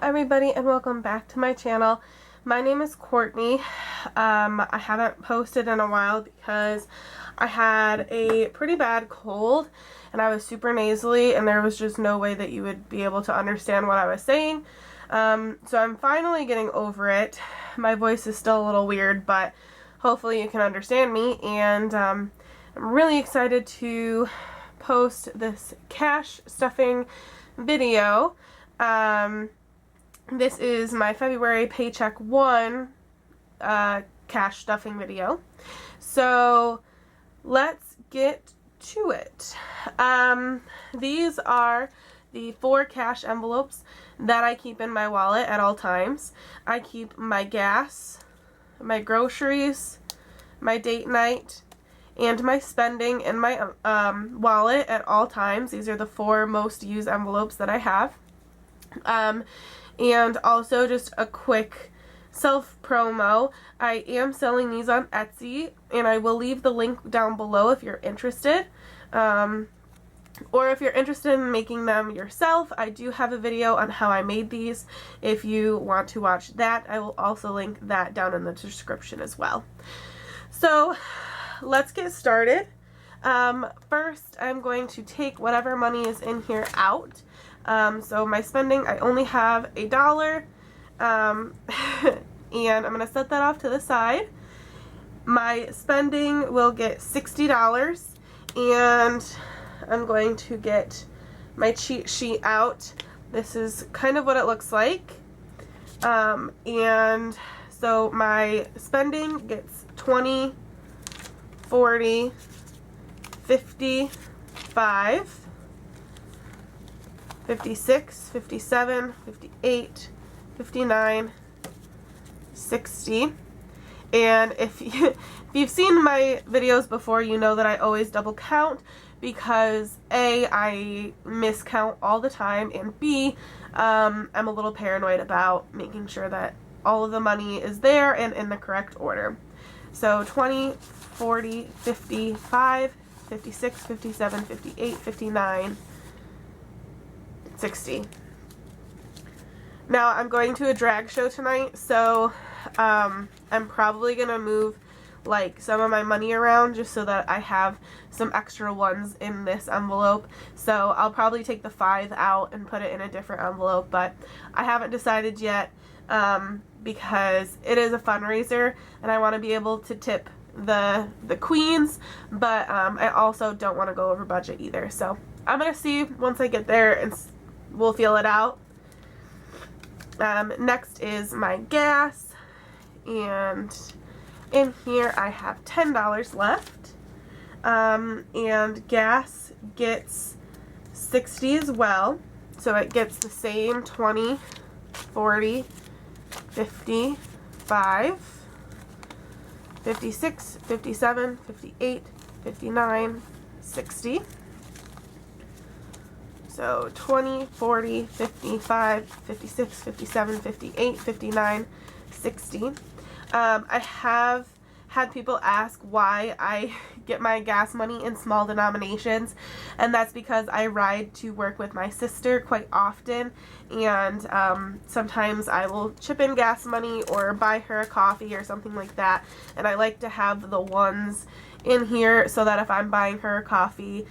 everybody, and welcome back to my channel. My name is Courtney. I haven't posted in a while because I had a pretty bad cold and I was super nasally and there was just no way that you would be able to understand what I was saying. So I'm finally getting over it. My voice is still a little weird, but hopefully you can understand me, and I'm really excited to post this cash stuffing video. This is my February paycheck 1 cash stuffing video. So let's get to it. These are the 4 cash envelopes that I keep in my wallet at all times. I keep my gas, my groceries, my date night, and my spending in my wallet at all times. These are the 4 most used envelopes that I have. And also, just a quick self-promo, I am selling these on Etsy, and I will leave the link down below if you're interested. Or if you're interested in making them yourself, I do have a video on how I made these. If you want to watch that, I will also link that down in the description as well. So let's get started. First, I'm going to take whatever money is in here out. So my spending, I only have $1, and I'm going to set that off to the side. My spending will get $60, and I'm going to get my cheat sheet out. This is kind of what it looks like. And so my spending gets 20, 40, 50, 5, 56, 57, 58, 59, 60. And if you've seen my videos before, you know that I always double count because A, I miscount all the time, and B, I'm a little paranoid about making sure that all of the money is there and in the correct order. So 20, 40, 55, 56, 57, 58, 59, 60. Now I'm going to a drag show tonight, so I'm probably gonna move like some of my money around just so that I have some extra ones in this envelope. So I'll probably take the 5 out and put it in a different envelope, but I haven't decided yet because it is a fundraiser and I want to be able to tip the queens, but I also don't want to go over budget either. So I'm gonna see once I get there, and we'll feel it out. Next is my gas, and in here I have $10 left, and gas gets 60 as well, so it gets the same 20, 40, 50, 5, 56, 57, 58, 59, 60. So 20, 40, 55, 56, 57, 58, 59, 60. I have had people ask why I get my gas money in small denominations, and that's because I ride to work with my sister quite often, and sometimes I will chip in gas money or buy her a coffee or something like that, and I like to have the ones in here so that if I'm buying her a coffee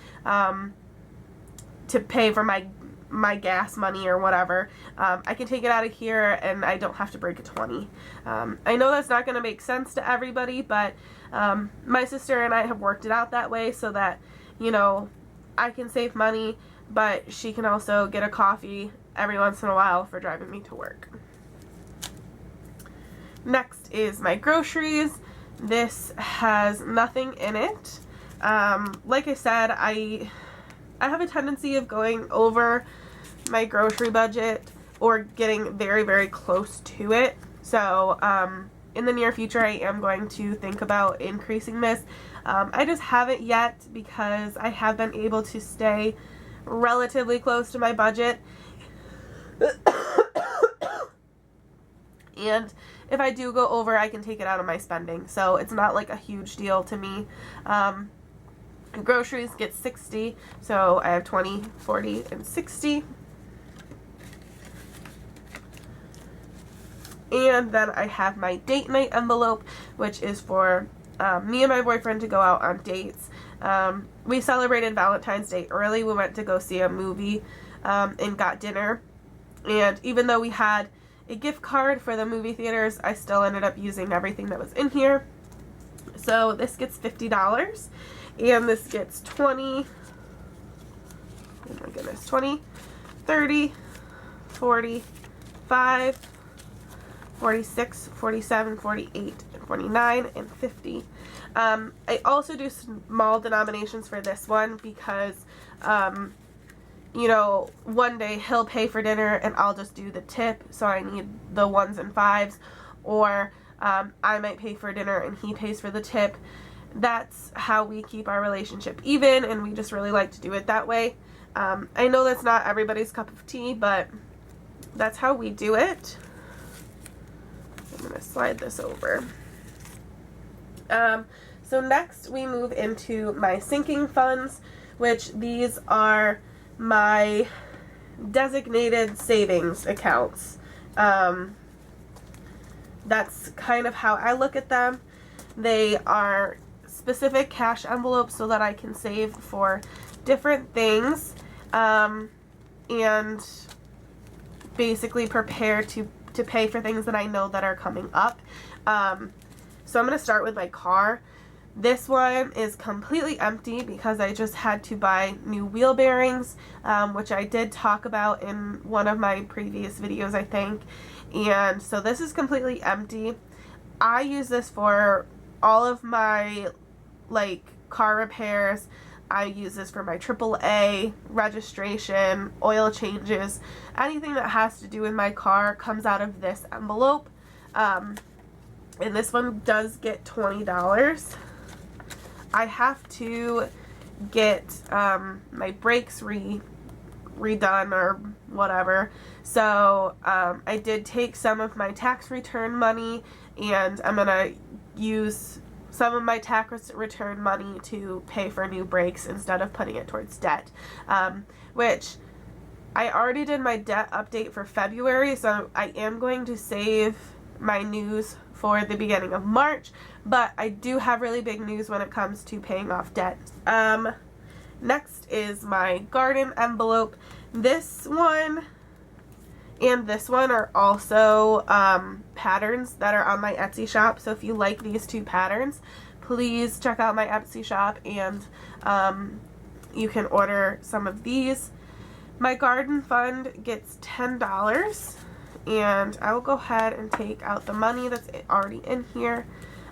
to pay for my gas money or whatever, I can take it out of here and I don't have to break a 20. I know that's not going to make sense to everybody, but my sister and I have worked it out that way so that, you know, I can save money, but she can also get a coffee every once in a while for driving me to work. Next is my groceries. This has nothing in it. Like I said, I have a tendency of going over my grocery budget or getting very, very close to it. So in the near future, I am going to think about increasing this. I just haven't yet because I have been able to stay relatively close to my budget. And if I do go over, I can take it out of my spending. So it's not like a huge deal to me. Groceries get 60, so I have 20, 40, and 60. And then I have my date night envelope, which is for me and my boyfriend to go out on dates. We celebrated Valentine's Day early. We went to go see a movie and got dinner. And even though we had a gift card for the movie theaters, I still ended up using everything that was in here. So this gets $50, and this gets 20, oh my goodness, 20, 30, 40, 5, 46, 47, 48, 49, and 50. I also do small denominations for this one because, you know, one day he'll pay for dinner and I'll just do the tip, so I need the 1s and 5s, or I might pay for dinner and he pays for the tip. That's how we keep our relationship even, and we just really like to do it that way. I know that's not everybody's cup of tea, but that's how we do it. I'm going to slide this over. So next we move into my sinking funds, which these are my designated savings accounts. That's kind of how I look at them. They are specific cash envelopes so that I can save for different things, and basically prepare to pay for things that I know that are coming up. So I'm going to start with my car. This one is completely empty because I just had to buy new wheel bearings, which I did talk about in one of my previous videos, I think. And so this is completely empty. I use this for all of my car repairs. I use this for my AAA, registration, oil changes. Anything that has to do with my car comes out of this envelope. And this one does get $20. I have to get my brakes redone or whatever. So I did take some of my tax return money, and I'm going to use some of my tax return money to pay for new brakes instead of putting it towards debt, which I already did my debt update for February, so I am going to save my news for the beginning of March, but I do have really big news when it comes to paying off debt. Next is my garden envelope. This one and this one are also patterns that are on my Etsy shop, so if you like these two patterns, please check out my Etsy shop and you can order some of these. My garden fund gets $10, and I will go ahead and take out the money that's already in here.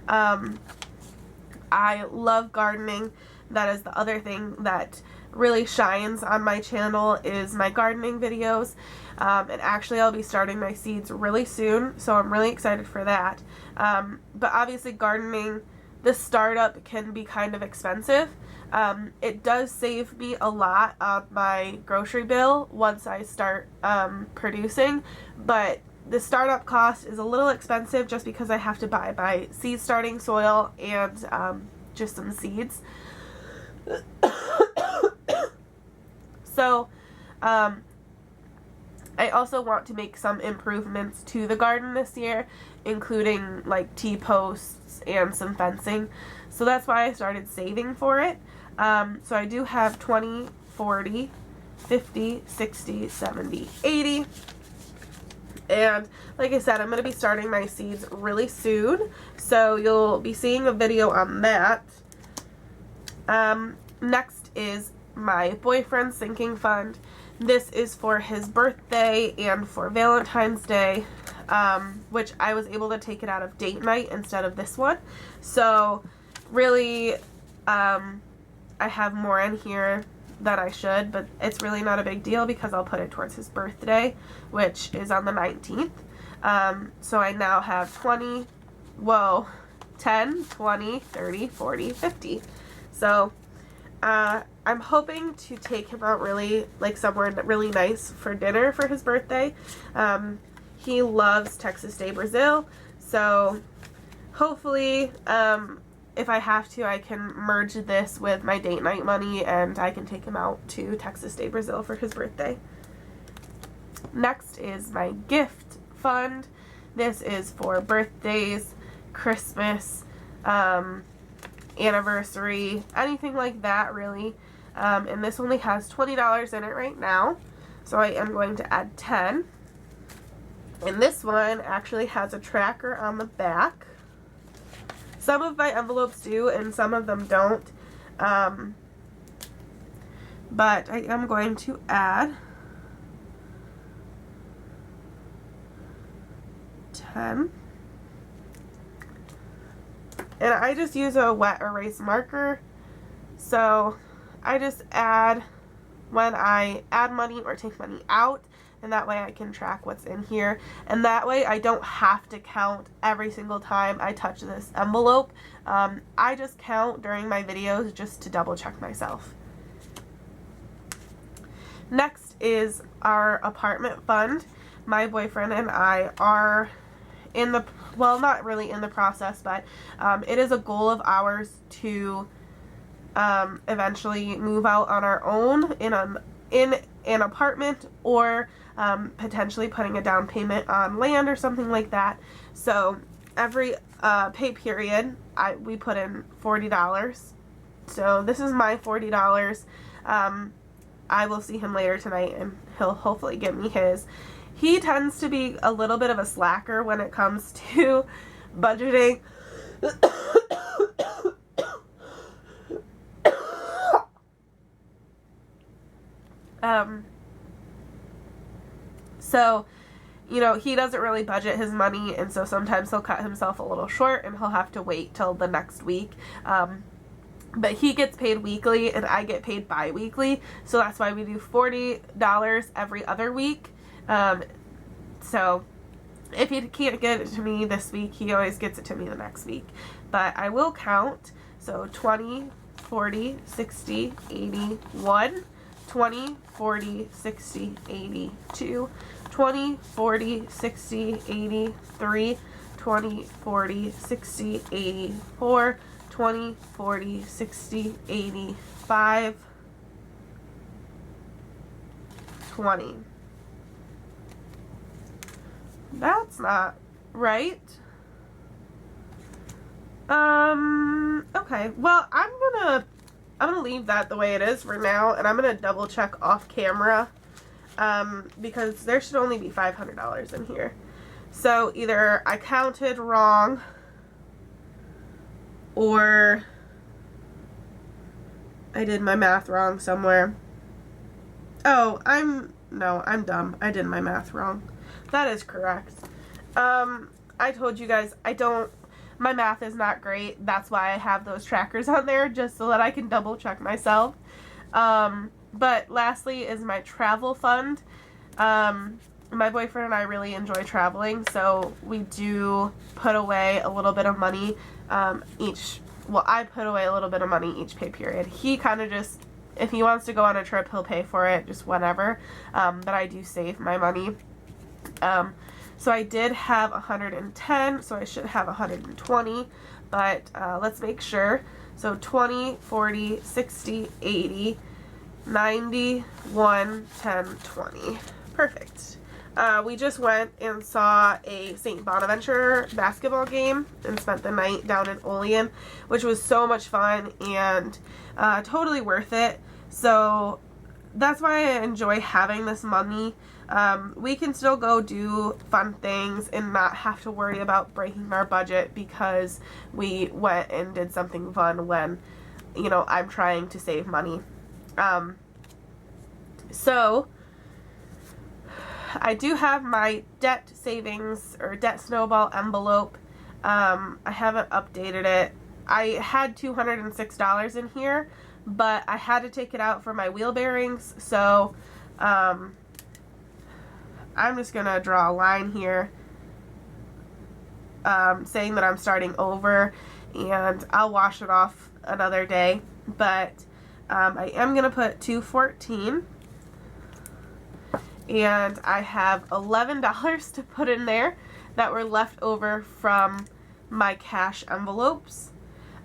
I love gardening. That is the other thing that really shines on my channel is my gardening videos. And actually I'll be starting my seeds really soon, so I'm really excited for that. But obviously gardening, the startup can be kind of expensive. It does save me a lot on my grocery bill once I start producing, but the startup cost is a little expensive just because I have to buy my seed starting soil and just some seeds. So I also want to make some improvements to the garden this year, including like T-posts and some fencing. So that's why I started saving for it. So I do have 20, 40, 50, 60, 70, 80. And like I said, I'm going to be starting my seeds really soon, so you'll be seeing a video on that. Next is my boyfriend's sinking fund. This is for his birthday and for Valentine's Day, which I was able to take it out of date night instead of this one. So really, I have more in here that I should, but it's really not a big deal because I'll put it towards his birthday, which is on the 19th. So I now have 10, 20, 30, 40, 50. So I'm hoping to take him out really, like somewhere really nice for dinner for his birthday. He loves Texas de Brazil, so hopefully, if I have to, I can merge this with my date night money and I can take him out to Texas de Brazil for his birthday. Next is my gift fund. This is for birthdays, Christmas, anniversary, anything like that really. And this only has $20 in it right now, so I am going to add 10. And this one actually has a tracker on the back. Some of my envelopes do and some of them don't. But I am going to add 10. And I just use a wet erase marker. So I just add when I add money or take money out, and that way I can track what's in here. And that way I don't have to count every single time I touch this envelope. I just count during my videos just to double check myself. Next is our apartment fund. My boyfriend and I are in the, well, not really in the process, but it is a goal of ours to eventually move out on our own in an apartment, or potentially putting a down payment on land or something like that. So every pay period we put in $40. So this is my $40. I will see him later tonight and he'll hopefully give me his. He tends to be a little bit of a slacker when it comes to budgeting. So, you know, he doesn't really budget his money, and so sometimes he'll cut himself a little short and he'll have to wait till the next week. But he gets paid weekly and I get paid bi-weekly, so that's why we do $40 every other week. So if he can't get it to me this week, he always gets it to me the next week. But I will count. So 20, 40, 60, 81, 20, 40, 60, 82, 20, 40, 60, 83, 20, 40, 60, 84, 20, 40, 60, 85, 20. That's not right. Okay, well, I'm gonna leave that the way it is for now, and I'm gonna double check off camera, because there should only be $500 in here. So either I counted wrong, or I did my math wrong somewhere. Oh, I'm dumb. I did my math wrong. That is correct. I told you guys, my math is not great. That's why I have those trackers on there, just so that I can double check myself. But lastly is my travel fund. My boyfriend and I really enjoy traveling, so we do put away a little bit of money I put away a little bit of money each pay period. He kind of just, if he wants to go on a trip, he'll pay for it, just whenever. But I do save my money. So I did have 110, so I should have 120, but let's make sure. So 20, 40, 60, 80, 90, 1, 10, 20. Perfect. We just went and saw a St. Bonaventure basketball game and spent the night down in Olean, which was so much fun and totally worth it. So that's why I enjoy having this money. We can still go do fun things and not have to worry about breaking our budget because we went and did something fun when, you know, I'm trying to save money. So I do have my debt savings or debt snowball envelope. I haven't updated it. I had $206 in here, but I had to take it out for my wheel bearings, so I'm just gonna draw a line here saying that I'm starting over, and I'll wash it off another day. But I am gonna put 214, and I have $11 to put in there that were left over from my cash envelopes.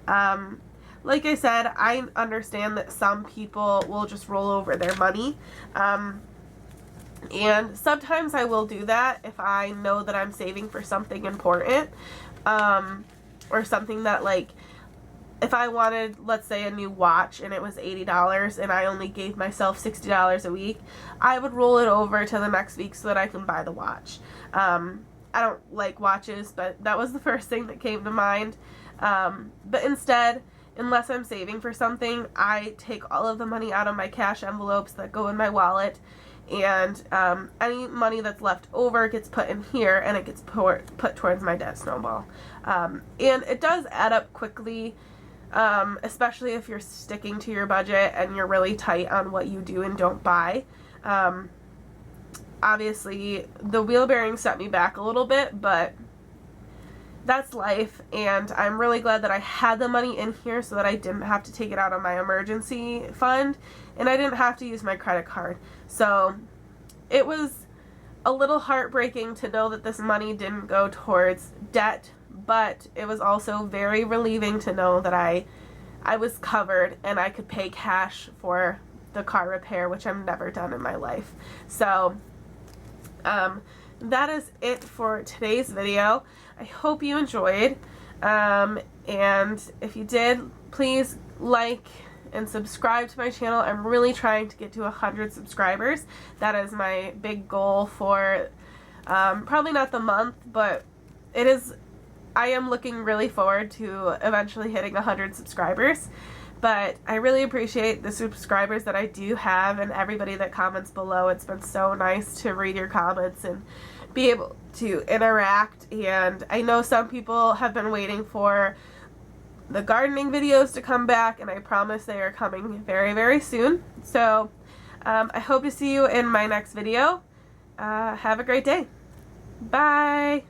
Like I said, I understand that some people will just roll over their money. And sometimes I will do that if I know that I'm saving for something important, or something that, like, if I wanted, let's say, a new watch and it was $80 and I only gave myself $60 a week, I would roll it over to the next week so that I can buy the watch. I don't like watches, but that was the first thing that came to mind. But instead, unless I'm saving for something, I take all of the money out of my cash envelopes that go in my wallet, and any money that's left over gets put in here, and it gets put towards my debt snowball. And it does add up quickly, especially if you're sticking to your budget and you're really tight on what you do and don't buy. Obviously, the wheel bearing set me back a little bit, but that's life, and I'm really glad that I had the money in here so that I didn't have to take it out of my emergency fund, and I didn't have to use my credit card. So it was a little heartbreaking to know that this money didn't go towards debt, but it was also very relieving to know that I was covered and I could pay cash for the car repair, which I've never done in my life. So that is it for today's video. I hope you enjoyed, and if you did, please like and subscribe to my channel. I'm really trying to get to 100 subscribers. That is my big goal for probably not the month, but it is. I am looking really forward to eventually hitting 100 subscribers. But I really appreciate the subscribers that I do have and everybody that comments below. It's been so nice to read your comments and be able to interact. And I know some people have been waiting for the gardening videos to come back, and I promise they are coming very, very soon. So I hope to see you in my next video. Have a great day. Bye.